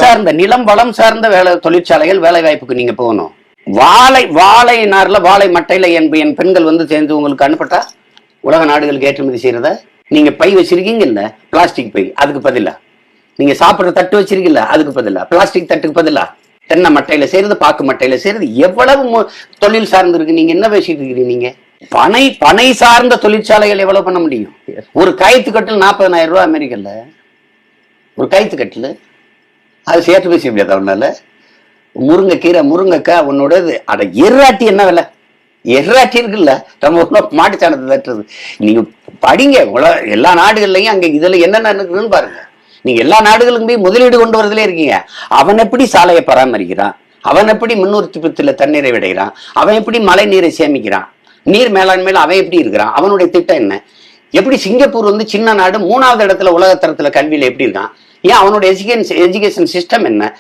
சார்ந்த நிலம் வளம் சார்ந்த தொழிற்சாலைகள் வேலை வாய்ப்புக்கு நீங்க போகணும். வாழை நார்ல வாழை மட்டையில என் பெண்கள் வந்து சேர்ந்து உங்களுக்கு அனுப்பட்டா உலக நாடுகளுக்கு ஏற்றுமதி செய்யறத நீங்க பை வச்சிருக்கீங்க இல்ல, பிளாஸ்டிக் பை, அதுக்கு பதிலா நீங்க சாப்பிடுற தட்டு வச்சிருக்கீங்க, அதுக்கு பதிலா பிளாஸ்டிக் தட்டுக்கு பதிலா தென்னை மட்டையில செய்யறது, பாக்கு மட்டையில செய்யறது, எவ்வளவு தொழில் சார்ந்து இருக்கு. நீங்க என்ன பேசிட்டு இருக்கிறீங்க? நீங்க பனை சார்ந்த தொழிற்சாலைகள் எவ்வளவு பண்ண முடியும்? ஒரு கயிற்று கட்டில் 40,000 ரூபாய் அமெரிக்கல்ல, ஒரு கயிற்று கட்டில், அது சேர்த்து பேச முடியாது அவனால. முருங்கைக்கீரை, முருங்கைக்காய் உன்னோட அட எர்ராட்டி என்ன விலை? எர்ராட்டி இருக்குல்ல, நம்ம மாட்டுச்சாணத்தை தட்டுறது. நீங்க படிங்க, எல்லா நாடுகள்லையும் அங்க இதுல என்னென்ன இருக்குன்னு பாருங்க. நீங்க எல்லா நாடுகளுக்கும் போய் முதலீடு கொண்டு வரதுலே இருக்கீங்க. அவன் எப்படி சாலையை பராமரிக்கிறான், அவன் எப்படி முன்னூறு தண்ணீரை விடைகிறான், அவன் எப்படி மழை நீரை சேமிக்கிறான், நீர் மேலாண்மையில அவன் எப்படி இருக்கிறான், அவனுடைய திட்டம் என்ன, எப்படி சிங்கப்பூர் வந்து சின்ன நாடு 3வது இடத்துல உலகத்தரத்துல கல்வியில எப்படி இருக்கான், ஏன் அவனுடைய எஜுகேஷன் சிஸ்டம் என்ன,